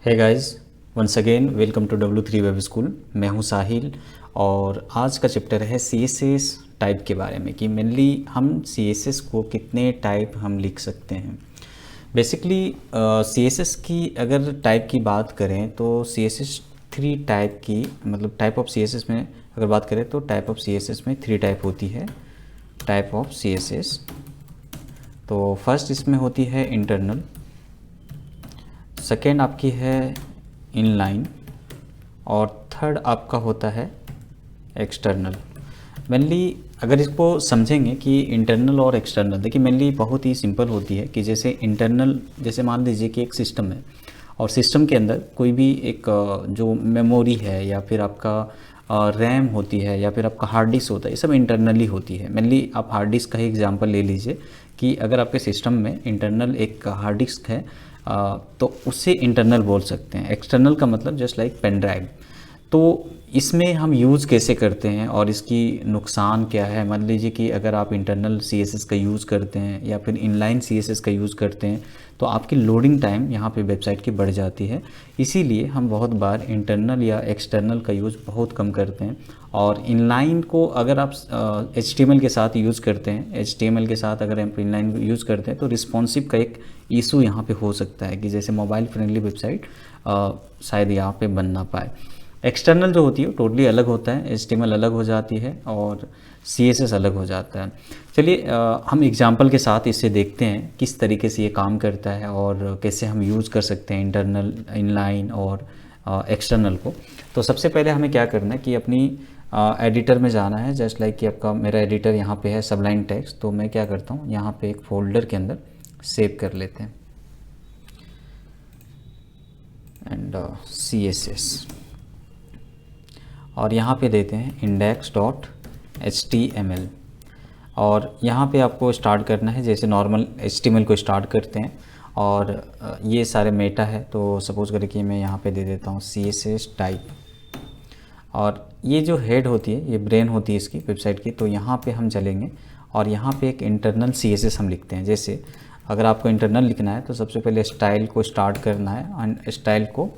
है guys, once again welcome to W3 web school. मैं हूं साहिल और आज का चैप्टर है CSS टाइप के बारे में कि मेनली हम CSS को कितने टाइप हम लिख सकते हैं। बेसिकली CSS की अगर टाइप की बात करें तो CSS 3 टाइप की, मतलब टाइप ऑफ CSS में अगर बात करें तो टाइप ऑफ CSS में 3 टाइप होती है। टाइप ऑफ CSS तो फर्स्ट इसमें होती है इंटरनल, सेकेंड आपकी है इनलाइन और थर्ड आपका होता है एक्सटर्नल। मेनली अगर इसको समझेंगे कि इंटरनल और एक्सटर्नल, देखिए मेनली बहुत ही सिंपल होती है कि जैसे इंटरनल, जैसे मान लीजिए कि एक सिस्टम है और सिस्टम के अंदर कोई भी एक जो मेमोरी है या फिर आपका रैम होती है या फिर आपका हार्ड डिस्क होता है, ये सब इंटरनली होती है। मेनली आप हार्ड डिस्क का ही एग्जांपल ले लीजिए कि अगर आपके सिस्टम में इंटरनल एक हार्ड डिस्क है तो उससे इंटरनल बोल सकते हैं। एक्सटर्नल का मतलब जस्ट लाइक पेन ड्राइव। तो इसमें हम यूज़ कैसे करते हैं और इसकी नुकसान क्या है। मान लीजिए कि अगर आप इंटरनल CSS का यूज़ करते हैं या फिर इनलाइन CSS का यूज़ करते हैं तो आपकी लोडिंग टाइम यहाँ पे वेबसाइट की बढ़ जाती है। इसीलिए हम बहुत बार इंटरनल या एक्सटर्नल का यूज़ बहुत कम करते हैं। और इनलाइन को अगर आप HTML के साथ यूज़ करते हैं, HTML के साथ अगर आप इनलाइन यूज़ करते हैं तो रिस्पॉन्सिव का एक इशू यहाँ पे हो सकता है कि जैसे मोबाइल फ्रेंडली वेबसाइट शायद यहाँ पे बन ना पाए। एक्सटर्नल जो होती है टोटली अलग होता है, HTML अलग हो जाती है और CSS अलग हो जाता है। चलिए हम एग्जांपल के साथ इसे देखते हैं किस तरीके से ये काम करता है और कैसे हम यूज़ कर सकते हैं इंटरनल, इनलाइन और एक्सटर्नल को। तो सबसे पहले हमें क्या करना है कि अपनी एडिटर में जाना है। जस्ट लाइक कि आपका मेरा एडिटर यहाँ पे है सबलाइन टेक्स्ट, तो मैं क्या करता हूँ यहाँ पे एक फ़ोल्डर के अंदर सेव कर लेते हैं एंड CSS और यहाँ पे देते हैं index.html और यहाँ पे आपको स्टार्ट करना है जैसे नॉर्मल HTML को स्टार्ट करते हैं। और ये सारे मेटा है तो सपोज़ करें कि मैं यहाँ पे दे देता हूँ CSS टाइप और ये जो हेड होती है ये ब्रेन होती है इसकी वेबसाइट की। तो यहाँ पे हम चलेंगे और यहाँ पे एक इंटरनल CSS हम लिखते हैं। जैसे अगर आपको इंटरनल लिखना है तो सबसे पहले स्टाइल को स्टार्ट करना है और स्टाइल को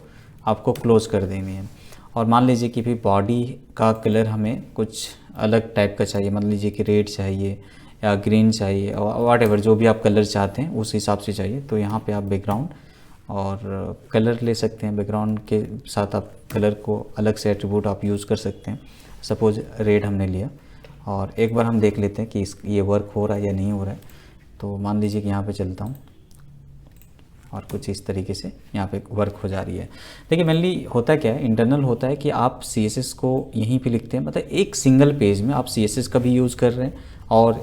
आपको क्लोज कर देनी है। और मान लीजिए कि भी बॉडी का कलर हमें कुछ अलग टाइप का चाहिए, मान लीजिए कि रेड चाहिए या ग्रीन चाहिए और व्हाटएवर जो भी आप कलर चाहते हैं उस हिसाब से चाहिए। तो यहाँ पे आप बैकग्राउंड और कलर ले सकते हैं, बैकग्राउंड के साथ आप कलर को अलग से एट्रीब्यूट आप यूज़ कर सकते हैं। सपोज़ रेड हमने लिया और एक बार हम देख लेते हैं कि ये वर्क हो रहा है या नहीं हो रहा है। तो मान लीजिए कि यहाँ पे चलता हूँ और कुछ इस तरीके से यहाँ पे वर्क हो जा रही है। देखिए मेनली होता क्या है, इंटरनल होता है कि आप CSS को यहीं पे लिखते हैं, मतलब एक सिंगल पेज में आप CSS का भी यूज़ कर रहे हैं और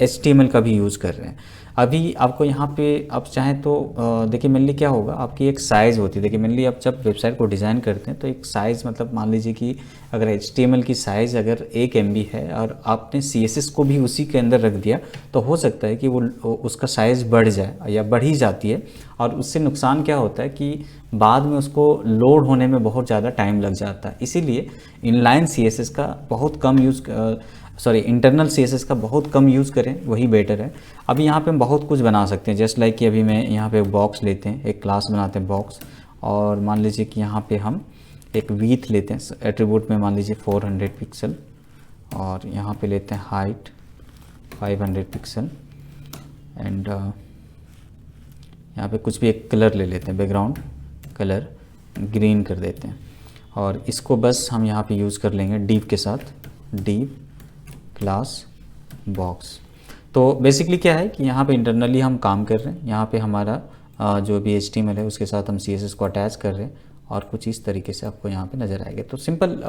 HTML का भी यूज़ कर रहे हैं। अभी आपको यहाँ पे आप चाहें तो देखिए मेनली क्या होगा, आपकी एक साइज़ होती है। देखिए मेनली आप जब वेबसाइट को डिज़ाइन करते हैं तो एक साइज़, मतलब मान लीजिए कि अगर HTML की साइज़ अगर 1 MB है और आपने CSS को भी उसी के अंदर रख दिया तो हो सकता है कि वो उसका साइज़ बढ़ जाए या बढ़ ही जाती है। और उससे नुकसान क्या होता है कि बाद में उसको लोड होने में बहुत ज़्यादा टाइम लग जाता है। इसीलिए इनलाइन CSS का बहुत कम यूज़, इंटरनल CSS का बहुत कम यूज़ करें, वही बेटर है। अभी यहाँ पे हम बहुत कुछ बना सकते हैं। जस्ट लाइक कि अभी मैं यहाँ पे बॉक्स लेते हैं, एक क्लास बनाते हैं बॉक्स और मान लीजिए कि यहाँ पे हम एक विड्थ लेते हैं एट्रीब्यूट में, मान लीजिए 400 पिक्सल और यहाँ पे लेते हैं हाइट 500 पिक्सल एंड यहाँ पे कुछ भी एक कलर ले लेते हैं, बैकग्राउंड कलर ग्रीन कर देते हैं और इसको बस हम यहाँ पे यूज़ कर लेंगे div के साथ, div क्लास बॉक्स। तो बेसिकली क्या है कि यहाँ पे इंटरनली हम काम कर रहे हैं, यहाँ पे हमारा जो भी HTML है उसके साथ हम CSS को अटैच कर रहे हैं और कुछ इस तरीके से आपको यहाँ पे नज़र आएगा। तो सिंपल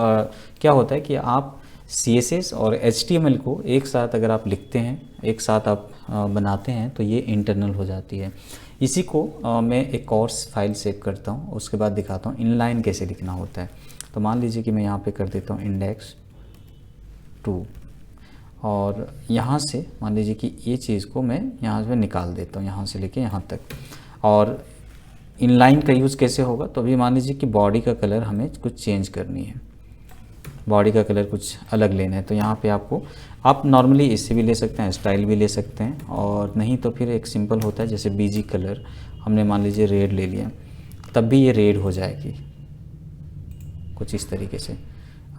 क्या होता है कि आप CSS और HTML को एक साथ अगर आप लिखते हैं, एक साथ आप बनाते हैं तो ये इंटरनल हो जाती है। इसी को मैं एक और फाइल सेव करता हूँ, उसके बाद दिखाता हूँ इनलाइन कैसे लिखना होता है। तो मान लीजिए कि मैं यहाँ पे कर देता हूँ index2 और यहाँ से मान लीजिए कि ये चीज़ को मैं यहाँ से निकाल देता हूँ, यहाँ से लेके यहाँ तक। और इनलाइन का यूज़ कैसे होगा, तो अभी मान लीजिए कि बॉडी का कलर हमें कुछ चेंज करनी है, बॉडी का कलर कुछ अलग लेना है। तो यहाँ पे आपको, आप नॉर्मली इससे भी ले सकते हैं, स्टाइल भी ले सकते हैं और नहीं तो फिर एक सिंपल होता है जैसे BG कलर हमने मान लीजिए रेड ले लिया तब भी ये रेड हो जाएगी कुछ इस तरीके से।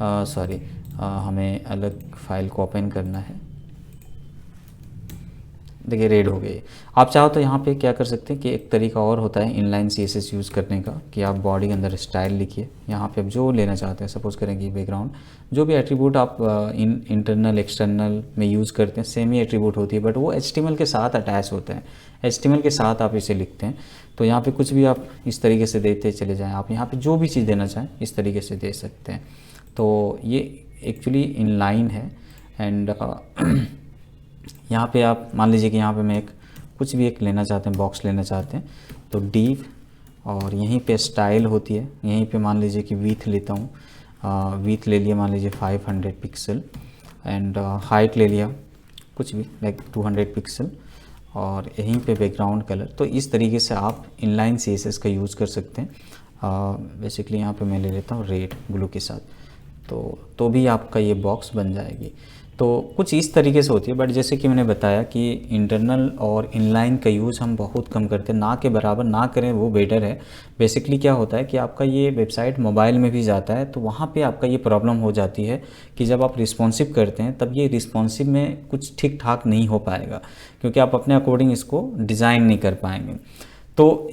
सॉरी, हमें अलग फाइल को ओपन करना है। देखिए रेड हो गई। आप चाहो तो यहाँ पे क्या कर सकते हैं कि एक तरीका और होता है इनलाइन CSS यूज़ करने का, कि आप बॉडी के अंदर स्टाइल लिखिए। यहाँ पे आप जो लेना चाहते हैं, सपोज़ करें कि बैकग्राउंड, जो भी एट्रीब्यूट आप इंटरनल एक्सटर्नल में यूज़ करते हैं सेम ही एट्रीब्यूट होती है, बट वो HTML के साथ अटैच होते हैं, HTML के साथ आप इसे लिखते हैं। तो यहाँ पर कुछ भी आप इस तरीके से देते चले जाएँ। आप यहाँ पर जो भी चीज़ देना चाहें इस तरीके से दे सकते हैं। तो ये एक्चुअली इनलाइन है। एंड यहाँ पे आप मान लीजिए कि यहाँ पे मैं कुछ भी एक लेना चाहते हैं, बॉक्स लेना चाहते हैं, तो डिव, और यहीं पे स्टाइल होती है, यहीं पे मान लीजिए कि विथ लेता हूँ, विथ ले लिया मान लीजिए 500 पिक्सल, एंड हाइट ले लिया कुछ भी लाइक 200 पिक्सल, और यहीं पे बैकग्राउंड कलर। तो इस तरीके से आप इनलाइन CSS का यूज़ कर सकते हैं। बेसिकली यहाँ पे मैं ले लेता हूँ रेड ब्लू के साथ, तो भी आपका ये बॉक्स बन जाएगी। तो कुछ इस तरीके से होती है। बट जैसे कि मैंने बताया कि इंटरनल और इनलाइन का यूज़ हम बहुत कम करते हैं, ना के बराबर ना करें वो बेटर है। बेसिकली क्या होता है कि आपका ये वेबसाइट मोबाइल में भी जाता है, तो वहाँ पे आपका ये प्रॉब्लम हो जाती है कि जब आप रिस्पॉन्सिव करते हैं तब ये रिस्पॉन्सिव में कुछ ठीक ठाक नहीं हो पाएगा, क्योंकि आप अपने अकॉर्डिंग इसको डिज़ाइन नहीं कर पाएंगे। तो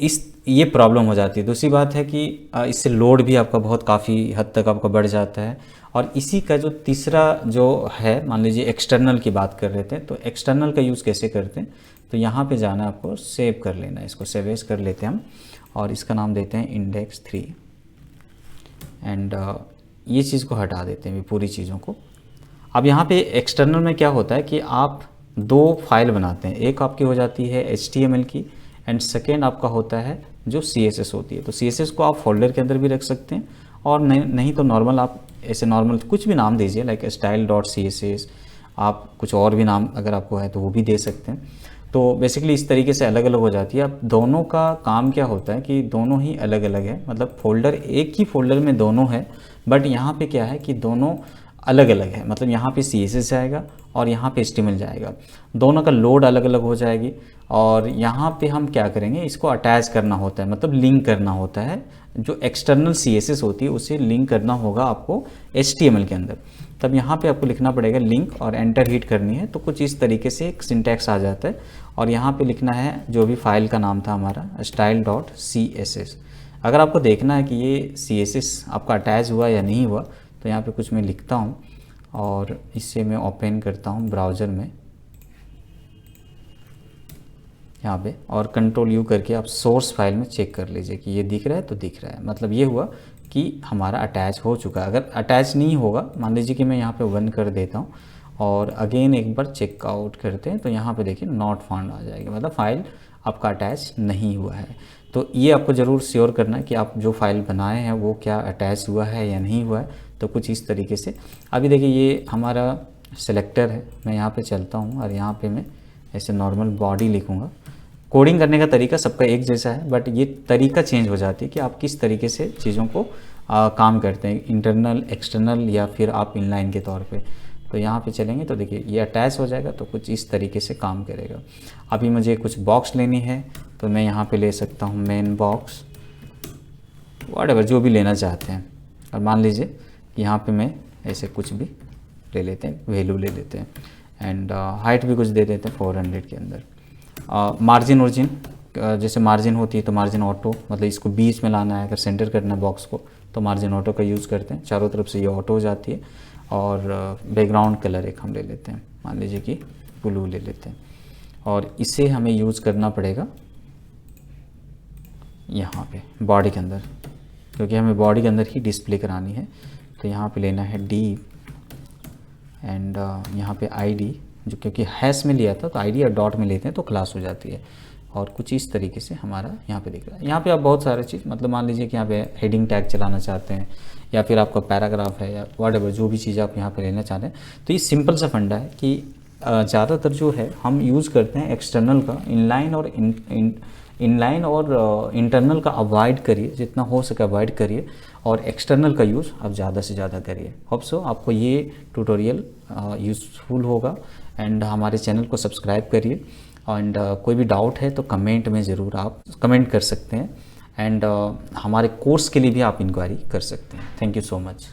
ये प्रॉब्लम हो जाती है। दूसरी बात है कि इससे लोड भी आपका बहुत काफ़ी हद तक आपका बढ़ जाता है। और इसी का जो तीसरा जो है, मान लीजिए एक्सटर्नल की बात कर रहे थे, तो एक्सटर्नल का यूज़ कैसे करते हैं, तो यहाँ पे जाना आपको, सेव कर लेना है, इसको सेव एज कर लेते हैं हम, और इसका नाम देते हैं index3। एंड ये चीज़ को हटा देते हैं पूरी चीज़ों को। अब यहाँ पे एक्सटर्नल में क्या होता है कि आप दो फाइल बनाते हैं, एक आपकी हो जाती है HTML की, एंड सेकेंड आपका होता है जो CSS होती है। तो CSS को आप फोल्डर के अंदर भी रख सकते हैं, और नहीं तो नॉर्मल आप ऐसे नॉर्मल कुछ भी नाम दीजिए, लाइक style.css, आप कुछ और भी नाम अगर आपको है तो वो भी दे सकते हैं। तो बेसिकली इस तरीके से अलग अलग हो जाती है। अब दोनों का काम क्या होता है कि दोनों ही अलग अलग है, मतलब फोल्डर एक ही फोल्डर में दोनों है, बट यहाँ पे क्या है कि दोनों अलग अलग है। मतलब यहाँ पे CSS जाएगा और यहाँ पे HTML जाएगा, दोनों का लोड अलग अलग हो जाएगी। और यहाँ पे हम क्या करेंगे, इसको अटैच करना होता है, मतलब लिंक करना होता है। जो एक्सटर्नल CSS होती है उसे लिंक करना होगा आपको HTML के अंदर। तब यहाँ पे आपको लिखना पड़ेगा लिंक, और एंटर हिट करनी है। तो कुछ इस तरीके से एक सिंटैक्स आ जाता है, और यहाँ पे लिखना है जो भी फाइल का नाम था हमारा style.css। अगर आपको देखना है कि ये CSS आपका अटैच हुआ या नहीं हुआ, तो यहाँ पे कुछ मैं लिखता हूँ, और इससे मैं ओपन करता हूँ ब्राउज़र में यहाँ पे, और कंट्रोल U करके आप सोर्स फाइल में चेक कर लीजिए कि ये दिख रहा है, तो दिख रहा है, मतलब ये हुआ कि हमारा अटैच हो चुका है। अगर अटैच नहीं होगा, मान लीजिए कि मैं यहाँ पे 1 कर देता हूँ, और अगेन एक बार चेकआउट करते हैं, तो यहाँ पे देखिए नॉट फाउंड आ जाएगा, मतलब फाइल आपका अटैच नहीं हुआ है। तो ये आपको ज़रूर श्योर करना है कि आप जो फाइल बनाए हैं वो क्या अटैच हुआ है या नहीं हुआ है। तो कुछ इस तरीके से अभी देखिए ये हमारा सेलेक्टर है, मैं यहाँ पे चलता हूँ, और यहाँ पे मैं ऐसे नॉर्मल बॉडी लिखूँगा। कोडिंग करने का तरीका सबका एक जैसा है, बट ये तरीका चेंज हो जाती है कि आप किस तरीके से चीज़ों को काम करते हैं, इंटरनल एक्सटर्नल या फिर आप इनलाइन के तौर पे। तो यहाँ पे चलेंगे तो देखिए ये अटैच हो जाएगा, तो कुछ इस तरीके से काम करेगा। अभी मुझे कुछ बॉक्स लेनी है, तो मैं यहाँ पे ले सकता हूँ मेन बॉक्स, व्हाटएवर जो भी लेना चाहते हैं। और मान लीजिए कि यहाँ पे मैं ऐसे कुछ भी ले लेते हैं, वैल्यू ले लेते हैं, एंड हाइट भी कुछ दे देते हैं 400 के अंदर। मार्जिन ओरिजिन, जैसे मार्जिन होती है तो मार्जिन ऑटो, मतलब इसको बीच में लाना है, अगर सेंटर करना है बॉक्स को तो मार्जिन ऑटो का यूज़ करते हैं, चारों तरफ से ये ऑटो हो जाती है। और बैकग्राउंड कलर एक हम ले लेते हैं, मान लीजिए कि ब्लू ले लेते हैं, और इसे हमें यूज़ करना पड़ेगा यहाँ पे बॉडी के अंदर, क्योंकि हमें बॉडी के अंदर ही डिस्प्ले करानी है। तो यहाँ पे लेना है डी, एंड यहाँ पे ID, जो क्योंकि हैश में लिया था तो ID और डॉट में लेते हैं तो क्लास हो जाती है। और कुछ इस तरीके से हमारा यहाँ पे दिख रहा है। यहाँ पे आप बहुत सारे चीज़, मतलब मान लीजिए कि यहाँ पे हेडिंग टैग चलाना चाहते हैं, या फिर आपका पैराग्राफ है, या व्हाटएवर जो भी चीज़ आप यहाँ पे लेना चाहते हैं। तो ये सिंपल सा फंडा है कि ज़्यादातर जो है हम यूज़ करते हैं एक्सटर्नल का, इनलाइन और इंटरनल का अवॉइड करिए, जितना हो सके अवॉइड करिए, और एक्सटर्नल का यूज़ आप ज़्यादा से ज़्यादा करिए। होप सो आपको ये ट्यूटोरियल यूज़फुल होगा, एंड हमारे चैनल को सब्सक्राइब करिए। एंड कोई भी डाउट है तो कमेंट में ज़रूर आप कमेंट कर सकते हैं। एंड हमारे कोर्स के लिए भी आप इंक्वायरी कर सकते हैं। Thank you so much.